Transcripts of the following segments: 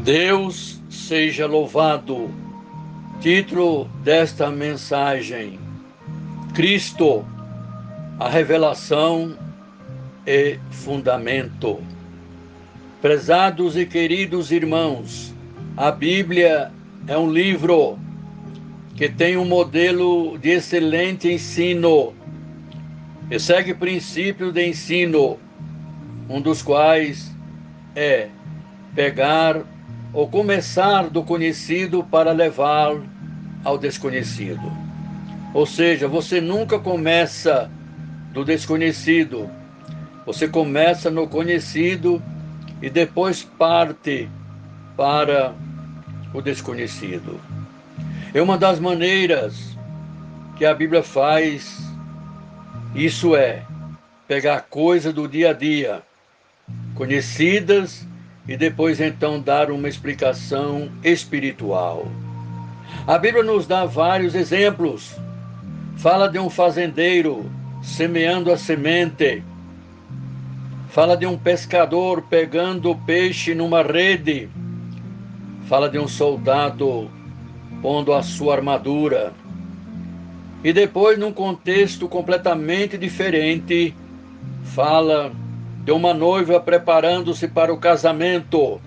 Deus seja louvado. Título desta mensagem: Cristo, a revelação e fundamento. Prezados e queridos irmãos, a Bíblia é um livro que tem um modelo de excelente ensino e segue princípios de ensino, um dos quais é pegar ou começar do conhecido para levar ao desconhecido. Ou seja, você nunca começa do desconhecido, você começa no conhecido e depois parte para o desconhecido. É uma das maneiras que a Bíblia faz, isso é, pegar coisas do dia a dia, conhecidas, e depois então dar uma explicação espiritual. A Bíblia nos dá vários exemplos. Fala de um fazendeiro semeando a semente. Fala de um pescador pegando peixe numa rede. Fala de um soldado pondo a sua armadura. E depois, num contexto completamente diferente, fala de uma noiva preparando-se para o casamento.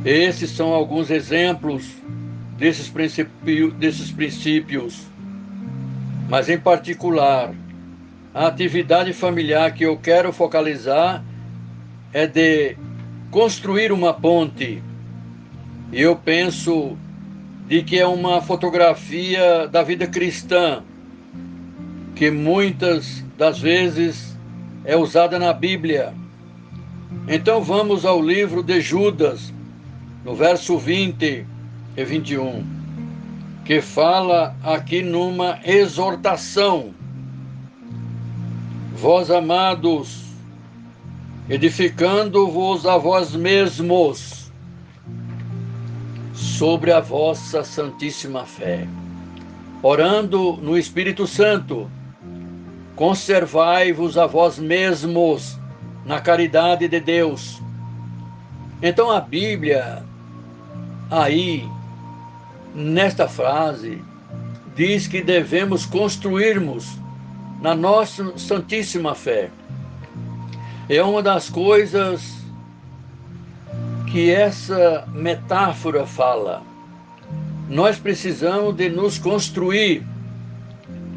Esses são alguns exemplos desses princípios. Mas, em particular, a atividade familiar que eu quero focalizar é de construir uma ponte. E eu penso de que é uma fotografia da vida cristã, que muitas das vezes é usada na Bíblia. Então vamos ao livro de Judas, no verso 20 e 21, que fala aqui numa exortação. Vós, amados, edificando-vos a vós mesmos sobre a vossa santíssima fé, orando no Espírito Santo, conservai-vos a vós mesmos na caridade de Deus. Então a Bíblia, aí, nesta frase, diz que devemos construirmos na nossa santíssima fé. É uma das coisas que essa metáfora fala. Nós precisamos de nos construir.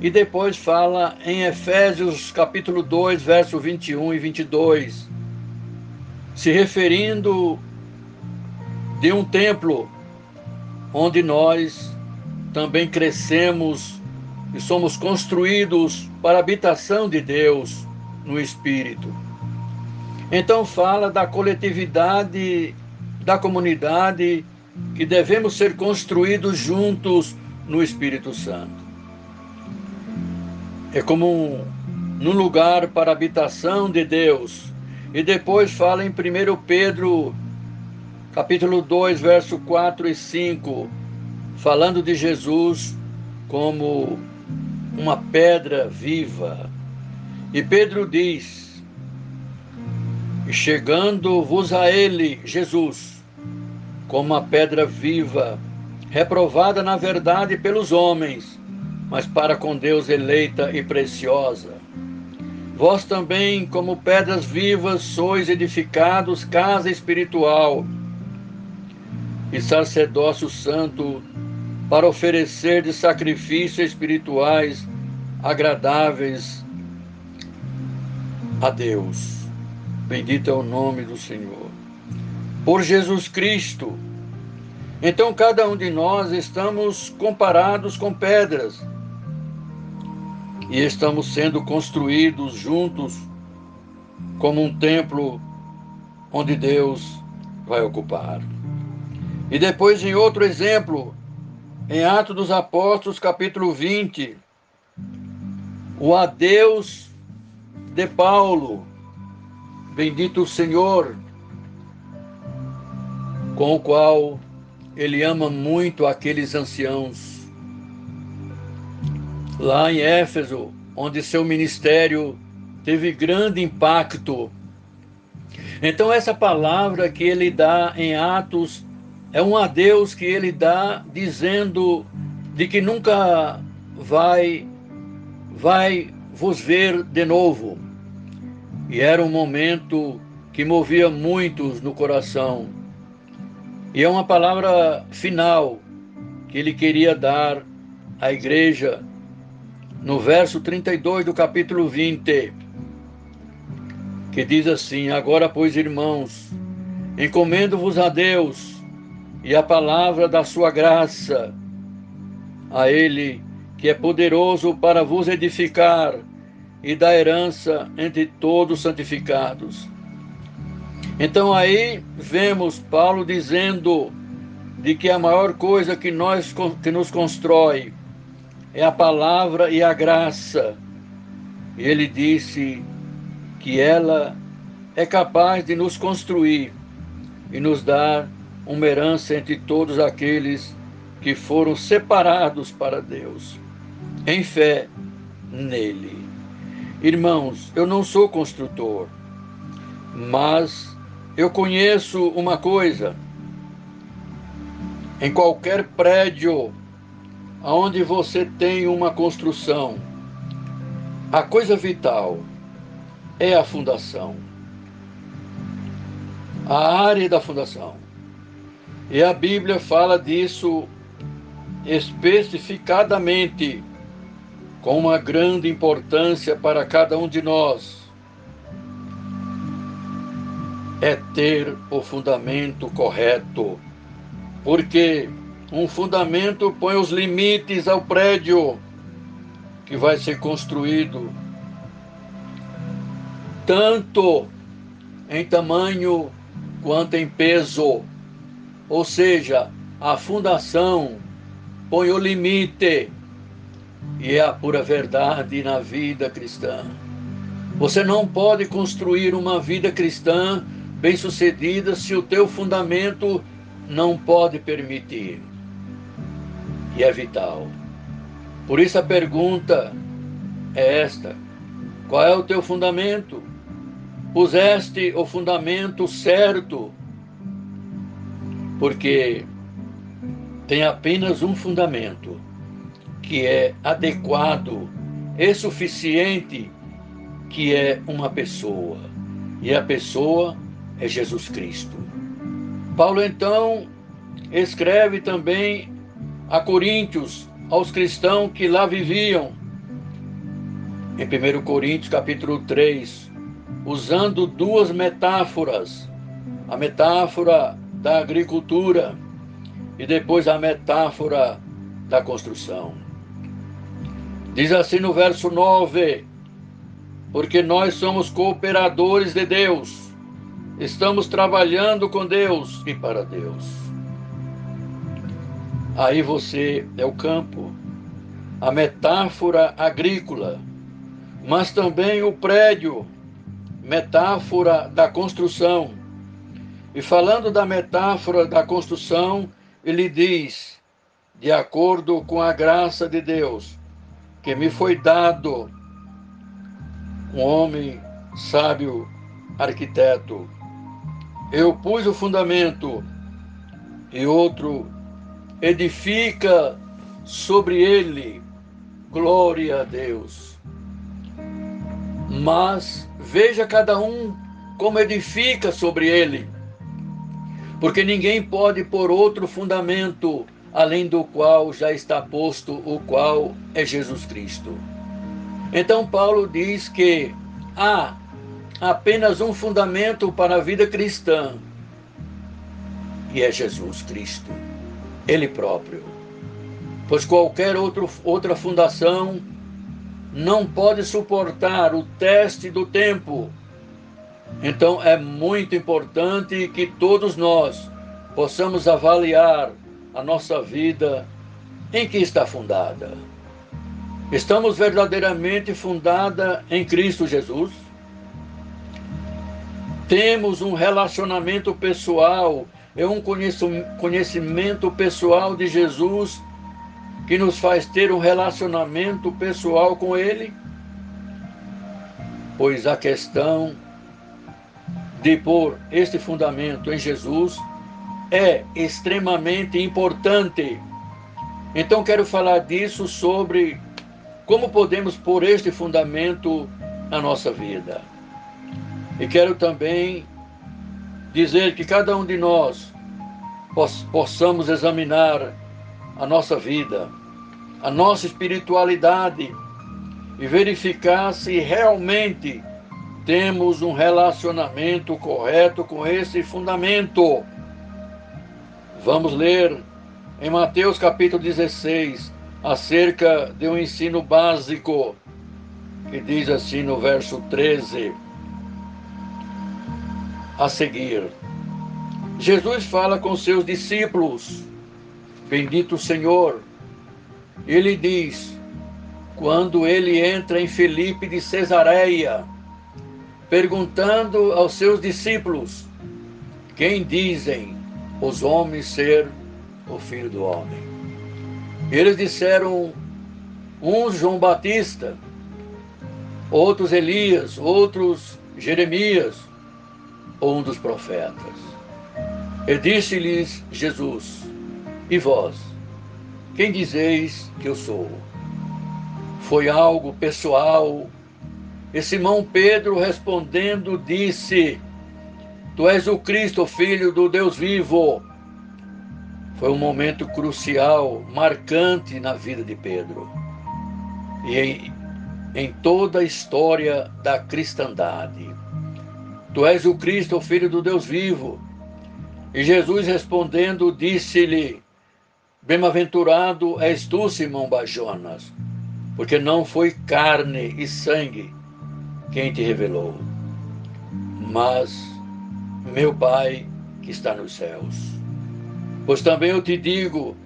E depois fala em Efésios capítulo 2, verso 21 e 22, se referindo de um templo onde nós também crescemos e somos construídos para a habitação de Deus no Espírito. Então fala da coletividade, da comunidade, que devemos ser construídos juntos no Espírito Santo. É como num lugar para a habitação de Deus. E depois fala em 1 Pedro, capítulo 2, verso 4 e 5, falando de Jesus como uma pedra viva. E Pedro diz: e chegando-vos a ele, Jesus, como uma pedra viva, reprovada na verdade pelos homens, mas para com Deus eleita e preciosa. Vós também, como pedras vivas, sois edificados casa espiritual e sacerdócio santo, para oferecer de sacrifícios espirituais agradáveis a Deus. Bendito é o nome do Senhor. Por Jesus Cristo. Então cada um de nós estamos comparados com pedras, e estamos sendo construídos juntos como um templo onde Deus vai ocupar. E depois, em outro exemplo, em Atos dos Apóstolos, capítulo 20, o adeus de Paulo, bendito o Senhor, com o qual ele ama muito aqueles anciãos. Lá em Éfeso, onde seu ministério teve grande impacto. Então essa palavra que ele dá em Atos é um adeus que ele dá dizendo de que nunca vai vos ver de novo. E era um momento que movia muitos no coração. E é uma palavra final que ele queria dar à igreja no verso 32 do capítulo 20, que diz assim: agora, pois, irmãos, encomendo-vos a Deus e a palavra da sua graça, a ele que é poderoso para vos edificar e dar herança entre todos santificados. Então aí vemos Paulo dizendo de que a maior coisa que nos constrói é a palavra e a graça. E ele disse que ela é capaz de nos construir e nos dar uma herança entre todos aqueles que foram separados para Deus, em fé nele. Irmãos, eu não sou construtor, mas eu conheço uma coisa: em qualquer prédio onde você tem uma construção, a coisa vital é a fundação, a área da fundação. E a Bíblia fala disso especificadamente, com uma grande importância para cada um de nós. É ter o fundamento correto, porque um fundamento põe os limites ao prédio que vai ser construído, tanto em tamanho quanto em peso. Ou seja, a fundação põe o limite, e é a pura verdade na vida cristã. Você não pode construir uma vida cristã bem-sucedida se o teu fundamento não pode permitir. E é vital. Por isso a pergunta é esta: qual é o teu fundamento? Puseste o fundamento certo? Porque tem apenas um fundamento que é adequado e suficiente, que é uma pessoa. E a pessoa é Jesus Cristo. Paulo então escreve também a Coríntios, aos cristãos que lá viviam, em 1 Coríntios capítulo 3, usando duas metáforas: a metáfora da agricultura e depois a metáfora da construção. Diz assim no verso 9: porque nós somos cooperadores de Deus, estamos trabalhando com Deus e para Deus. Aí você é o campo, a metáfora agrícola, mas também o prédio, metáfora da construção. E falando da metáfora da construção, ele diz: de acordo com a graça de Deus, que me foi dado, um homem sábio, arquiteto, eu pus o fundamento e outro edifica sobre ele. Glória a Deus. Mas veja cada um como edifica sobre ele, porque ninguém pode pôr outro fundamento além do qual já está posto, o qual é Jesus Cristo. Então Paulo diz que há apenas um fundamento para a vida cristã, e é Jesus Cristo, Ele próprio. Pois qualquer outra fundação não pode suportar o teste do tempo. Então é muito importante que todos nós possamos avaliar a nossa vida em que está fundada. Estamos verdadeiramente fundada em Cristo Jesus? Temos um relacionamento pessoal, um conhecimento pessoal de Jesus que nos faz ter um relacionamento pessoal com Ele? Pois a questão de pôr este fundamento em Jesus é extremamente importante. Então quero falar disso, sobre como podemos pôr este fundamento na nossa vida. E quero também dizer que cada um de nós possamos examinar a nossa vida, a nossa espiritualidade, e verificar se realmente temos um relacionamento correto com esse fundamento. Vamos ler em Mateus capítulo 16, acerca de um ensino básico, que diz assim no verso 13 a seguir. Jesus fala com seus discípulos, bendito Senhor. Ele diz, quando ele entra em Filipe de Cesareia, perguntando aos seus discípulos, quem dizem os homens ser o Filho do Homem? Eles disseram, uns João Batista, outros Elias, outros Jeremias, ou um dos profetas. E disse-lhes Jesus, e vós, quem dizeis que eu sou? Foi algo pessoal. E Simão Pedro respondendo disse, tu és o Cristo, filho do Deus vivo. Foi um momento crucial, marcante na vida de Pedro e em toda a história da cristandade. Tu és o Cristo, o filho do Deus vivo. E Jesus respondendo disse-lhe, bem-aventurado és tu, Simão Bar-Jonas, porque não foi carne e sangue quem te revelou, mas meu Pai que está nos céus. Pois também eu te digo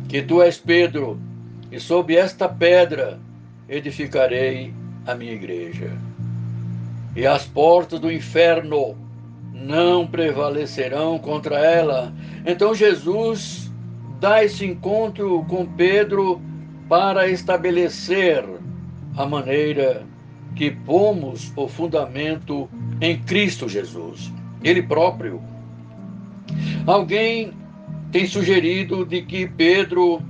que tu és Pedro, e sob esta pedra edificarei a minha igreja. E as portas do inferno não prevalecerão contra ela. Então Jesus dá esse encontro com Pedro para estabelecer a maneira que pomos o fundamento em Cristo Jesus, Ele próprio. Alguém tem sugerido de que Pedro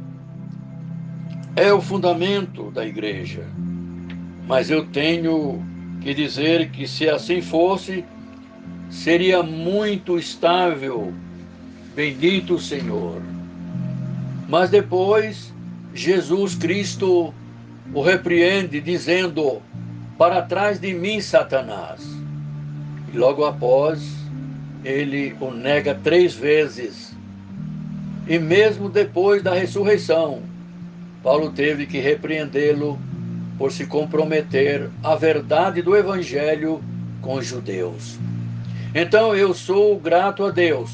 é o fundamento da igreja, mas eu tenho que dizer que se assim fosse, seria muito estável, bendito o Senhor. Mas depois Jesus Cristo o repreende, dizendo, para trás de mim, Satanás. E logo após, ele o nega 3 vezes. E mesmo depois da ressurreição, Paulo teve que repreendê-lo por se comprometer à verdade do Evangelho com os judeus. Então eu sou grato a Deus,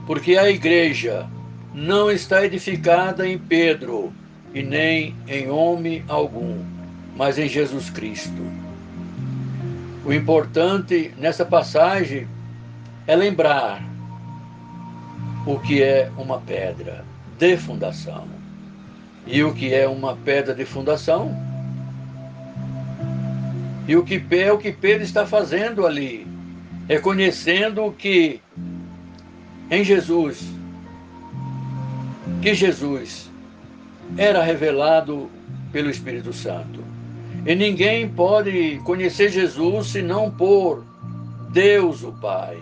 porque a igreja não está edificada em Pedro e nem em homem algum, mas em Jesus Cristo. O importante nessa passagem é lembrar o que é uma pedra de fundação. E o que é uma pedra de fundação? E o que é o que Pedro está fazendo ali? Reconhecendo que em Jesus, que Jesus era revelado pelo Espírito Santo. E ninguém pode conhecer Jesus senão por Deus o Pai,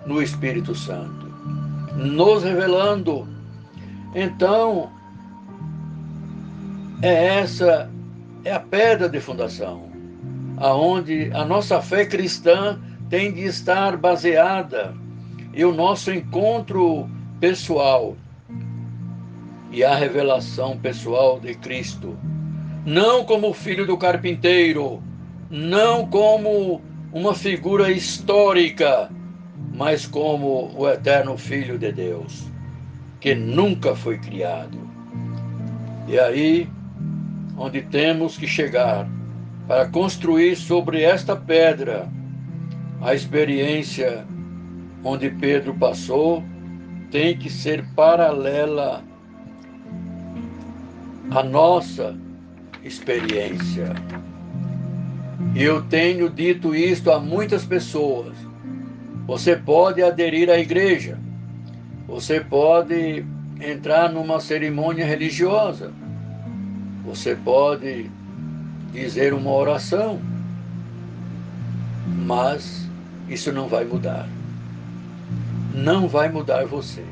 no Espírito Santo, nos revelando. Então, essa é a pedra de fundação, aonde a nossa fé cristã tem de estar baseada, e o nosso encontro pessoal e a revelação pessoal de Cristo, não como filho do carpinteiro, não como uma figura histórica, mas como o eterno Filho de Deus, que nunca foi criado. E aí, onde temos que chegar para construir sobre esta pedra a experiência onde Pedro passou, tem que ser paralela à nossa experiência. E eu tenho dito isto a muitas pessoas. Você pode aderir à igreja. Você pode entrar numa cerimônia religiosa. Você pode dizer uma oração. Mas isso não vai mudar. Não vai mudar você.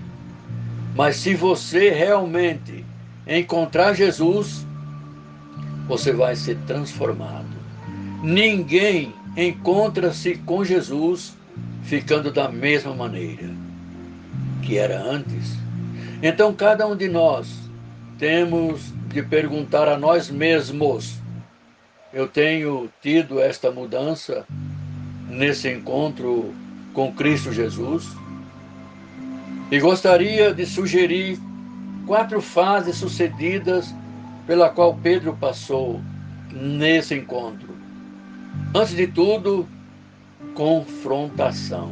Mas se você realmente encontrar Jesus, você vai ser transformado. Ninguém encontra-se com Jesus ficando da mesma maneira que era antes. Então, cada um de nós temos de perguntar a nós mesmos: eu tenho tido esta mudança nesse encontro com Cristo Jesus? E gostaria de sugerir 4 fases sucedidas pela qual Pedro passou nesse encontro. Antes de tudo, confrontação.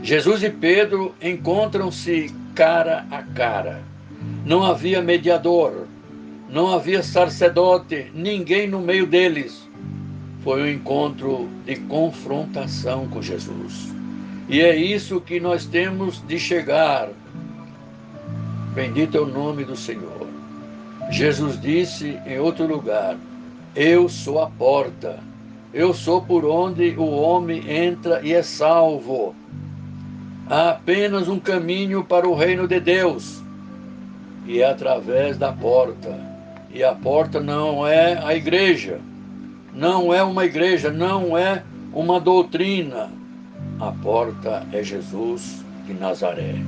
Jesus e Pedro encontram-se cara a cara. Não havia mediador, não havia sacerdote, ninguém no meio deles. Foi um encontro de confrontação com Jesus. E é isso que nós temos de chegar. Bendito é o nome do Senhor. Jesus disse em outro lugar: eu sou a porta. Eu sou por onde o homem entra e é salvo. Há apenas um caminho para o reino de Deus, e é através da porta. E a porta não é a igreja, não é uma igreja, não é uma doutrina. A porta é Jesus de Nazaré.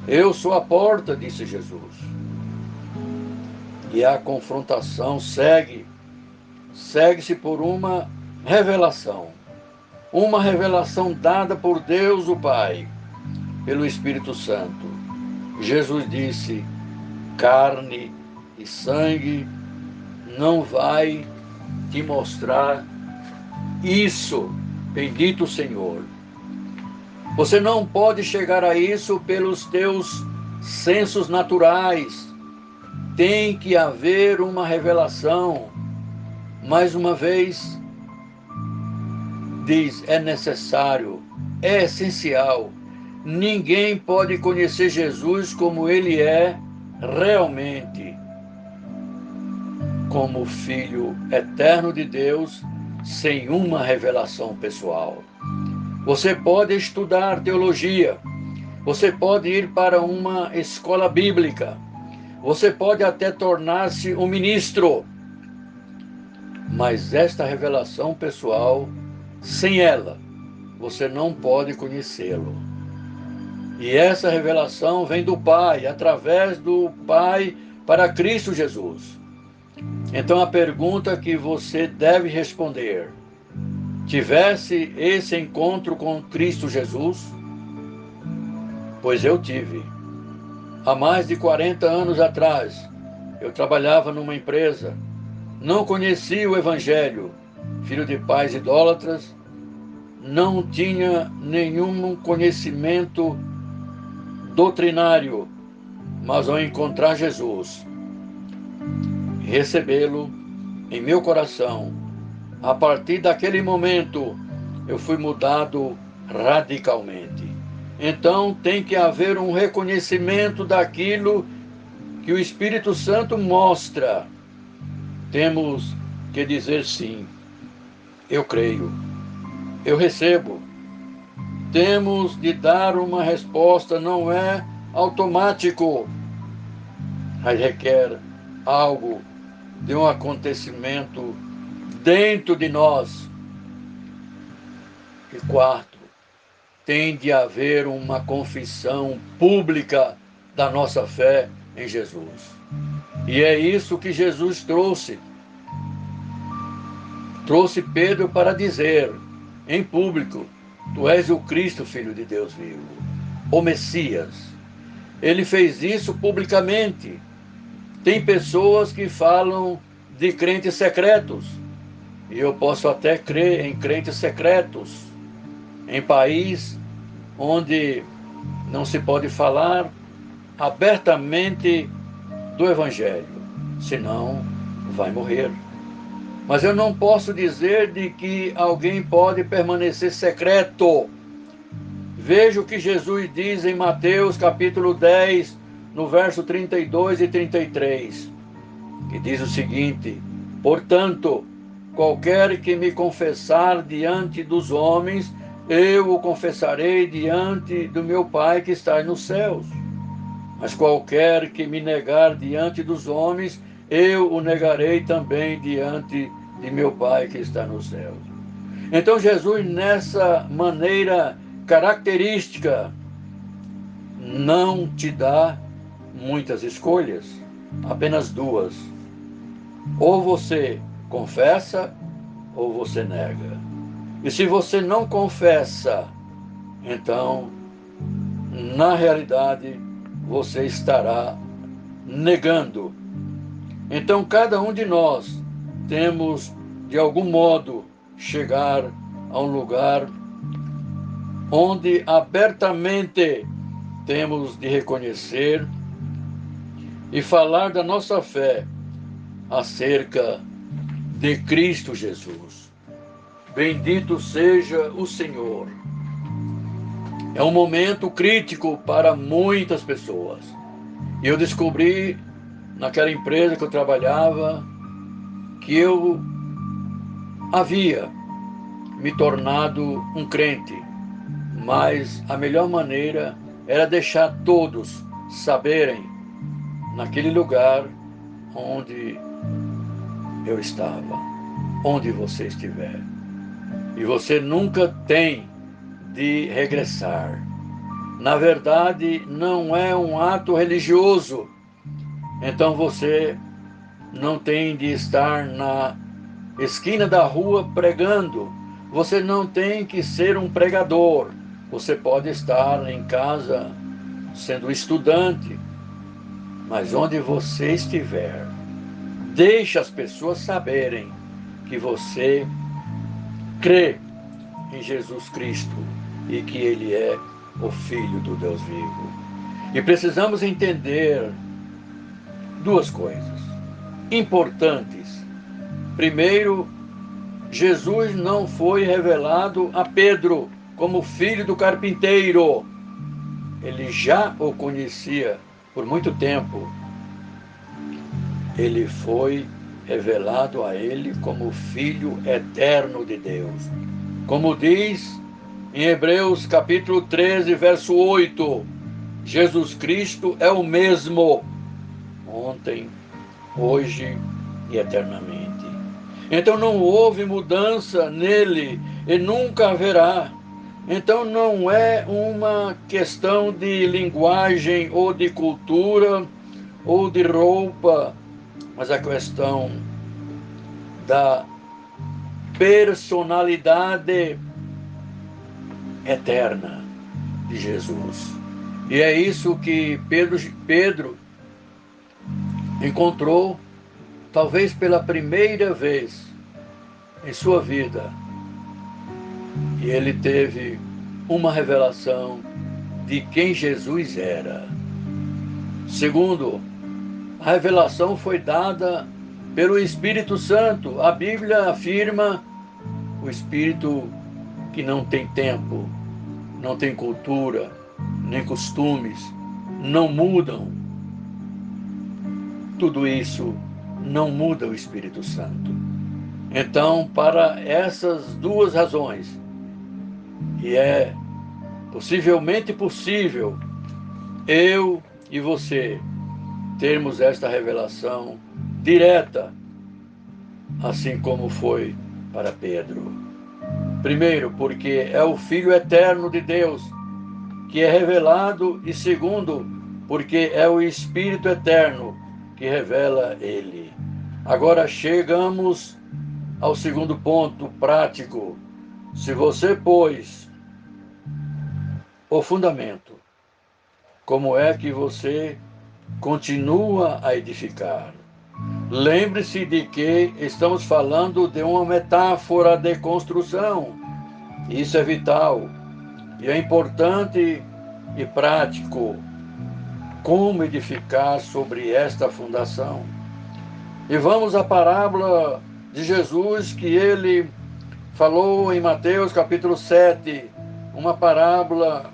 Eu sou a porta, disse Jesus. E a confrontação segue-se por uma revelação dada por Deus o Pai, pelo Espírito Santo. Jesus disse: carne e sangue não vai te mostrar isso. Bendito o Senhor. Você não pode chegar a isso pelos teus sensos naturais. Tem que haver uma revelação. Mais uma vez, diz, é necessário, é essencial. Ninguém pode conhecer Jesus como ele é realmente, como Filho eterno de Deus, sem uma revelação pessoal. Você pode estudar teologia, você pode ir para uma escola bíblica, você pode até tornar-se um ministro, mas esta revelação pessoal, sem ela, você não pode conhecê-lo. E essa revelação vem do Pai, através do Pai para Cristo Jesus. Então a pergunta que você deve responder: tivesse esse encontro com Cristo Jesus? Pois eu tive. Há mais de 40 anos atrás, eu trabalhava numa empresa, não conhecia o Evangelho, filho de pais idólatras, não tinha nenhum conhecimento doutrinário, mas ao encontrar Jesus, recebê-lo em meu coração, a partir daquele momento, eu fui mudado radicalmente. Então tem que haver um reconhecimento daquilo que o Espírito Santo mostra. Temos que dizer sim, eu creio, eu recebo. Temos de dar uma resposta, não é automático, mas requer algo de um acontecimento dentro de nós. E 4, tem de haver uma confissão pública da nossa fé em Jesus. E é isso que Jesus trouxe. Trouxe Pedro para dizer em público: tu és o Cristo, Filho de Deus vivo, o Messias. Ele fez isso publicamente. Tem pessoas que falam de crentes secretos. E eu posso até crer em crentes secretos, em país onde não se pode falar abertamente do Evangelho, senão vai morrer. Mas eu não posso dizer de que alguém pode permanecer secreto. Veja o que Jesus diz em Mateus capítulo 10, no verso 32 e 33, que diz o seguinte: portanto, qualquer que me confessar diante dos homens, eu o confessarei diante do meu Pai que está nos céus. Mas qualquer que me negar diante dos homens, eu o negarei também diante de meu Pai que está nos céus. Então Jesus, nessa maneira característica, não te dá muitas escolhas, apenas duas. Ou você confessa, ou você nega. E se você não confessa, então, na realidade, você estará negando. Então, cada um de nós temos, de algum modo, chegar a um lugar onde abertamente temos de reconhecer e falar da nossa fé acerca de Cristo Jesus. Bendito seja o Senhor. É um momento crítico para muitas pessoas. E eu descobri, naquela empresa que eu trabalhava, que eu havia me tornado um crente, mas a melhor maneira era deixar todos saberem naquele lugar onde eu estava, onde você estiver. E você nunca tem de regressar. Na verdade, não é um ato religioso. Então você não tem de estar na esquina da rua pregando. Você não tem que ser um pregador. Você pode estar em casa sendo estudante. Mas onde você estiver, deixe as pessoas saberem que você crê em Jesus Cristo e que Ele é o Filho do Deus vivo. E precisamos entender duas coisas importantes. Primeiro, Jesus não foi revelado a Pedro como filho do carpinteiro. Ele já o conhecia por muito tempo. Ele foi revelado a ele como Filho eterno de Deus. Como diz em Hebreus capítulo 13, verso 8, Jesus Cristo é o mesmo ontem, hoje e eternamente. Então não houve mudança nele e nunca haverá. Então não é uma questão de linguagem ou de cultura ou de roupa, mas a questão da personalidade eterna de Jesus. E é isso que Pedro encontrou, talvez pela primeira vez em sua vida. E ele teve uma revelação de quem Jesus era. Segundo, a revelação foi dada pelo Espírito Santo. A Bíblia afirma o Espírito que não tem tempo, não tem cultura, nem costumes, não mudam. Tudo isso não muda o Espírito Santo. Então, para essas duas razões, e é possivelmente possível eu e você termos esta revelação direta, assim como foi para Pedro. Primeiro, porque é o Filho eterno de Deus que é revelado, e segundo, porque é o Espírito eterno que revela ele. Agora chegamos ao segundo ponto prático. Se você pôs o fundamento, como é que você continua a edificar? Lembre-se de que estamos falando de uma metáfora de construção. Isso é vital e é importante e prático. Como edificar sobre esta fundação? E vamos à parábola de Jesus que ele falou em Mateus capítulo 7, uma parábola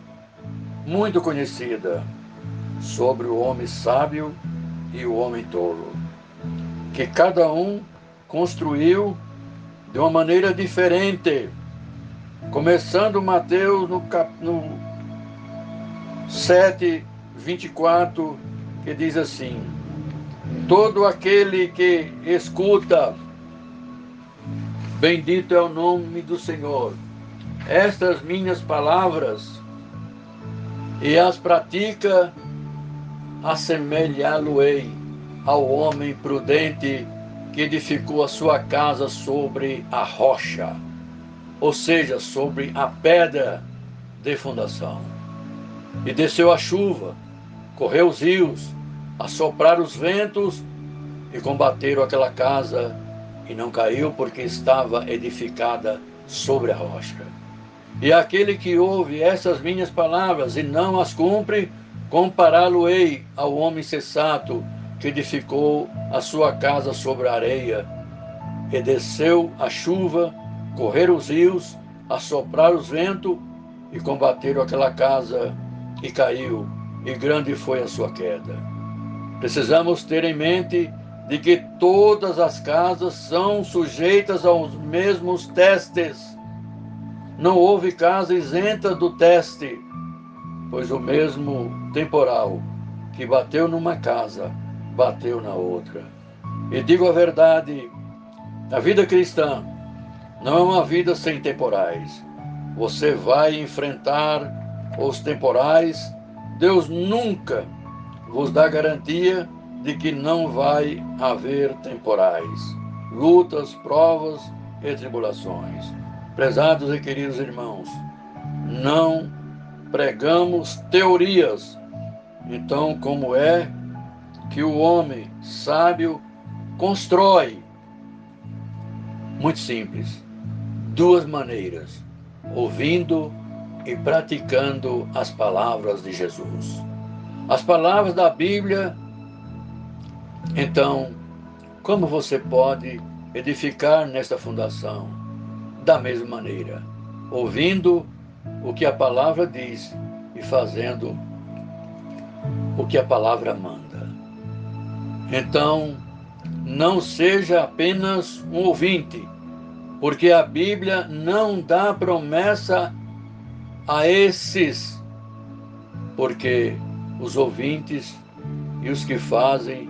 muito conhecida sobre o homem sábio e o homem tolo, que cada um construiu de uma maneira diferente. Começando Mateus no 7:24, que diz assim: todo aquele que escuta, bendito é o nome do Senhor, estas minhas palavras, e as pratica, assemelhá-lo-ei ao homem prudente que edificou a sua casa sobre a rocha, ou seja, sobre a pedra de fundação. E desceu a chuva, correu os rios, assopraram os ventos e combateram aquela casa, e não caiu porque estava edificada sobre a rocha. E aquele que ouve essas minhas palavras e não as cumpre, compará-lo-ei ao homem sensato que edificou a sua casa sobre a areia. E desceu a chuva, correram os rios, assopraram os ventos e combateram aquela casa, e caiu, e grande foi a sua queda. Precisamos ter em mente de que todas as casas são sujeitas aos mesmos testes. Não houve casa isenta do teste, pois o mesmo temporal que bateu numa casa, bateu na outra. E digo a verdade, a vida cristã não é uma vida sem temporais. Você vai enfrentar os temporais. Deus nunca vos dá garantia de que não vai haver temporais, lutas, provas e tribulações. Prezados e queridos irmãos, não pregamos teorias. Então, como é que o homem sábio constrói? Muito simples. Duas maneiras: ouvindo e praticando as palavras de Jesus. As palavras da Bíblia. Então, como você pode edificar nesta fundação? Da mesma maneira, ouvindo o que a palavra diz e fazendo o que a palavra manda. Então, não seja apenas um ouvinte, porque a Bíblia não dá promessa a esses, porque os ouvintes e os que fazem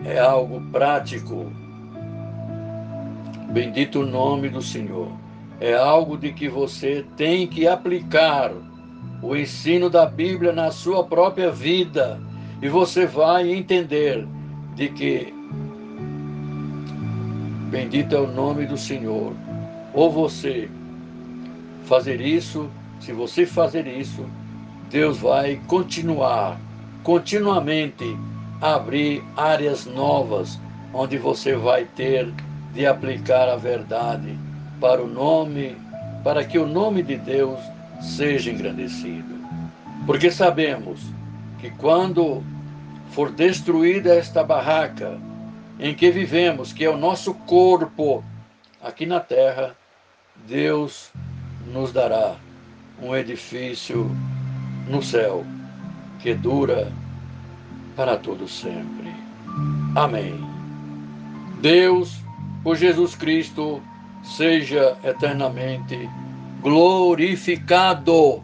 é algo prático. Bendito o nome do Senhor. É algo de que você tem que aplicar o ensino da Bíblia na sua própria vida, e você vai entender de que bendito é o nome do Senhor. Ou você fazer isso, se você fazer isso, Deus vai continuamente abrir áreas novas, onde você vai ter de aplicar a verdade para que o nome de Deus seja engrandecido. Porque sabemos que quando for destruída esta barraca em que vivemos, que é o nosso corpo aqui na terra, Deus nos dará um edifício no céu que dura para todo sempre. Amém. Deus, por Jesus Cristo, seja eternamente glorificado.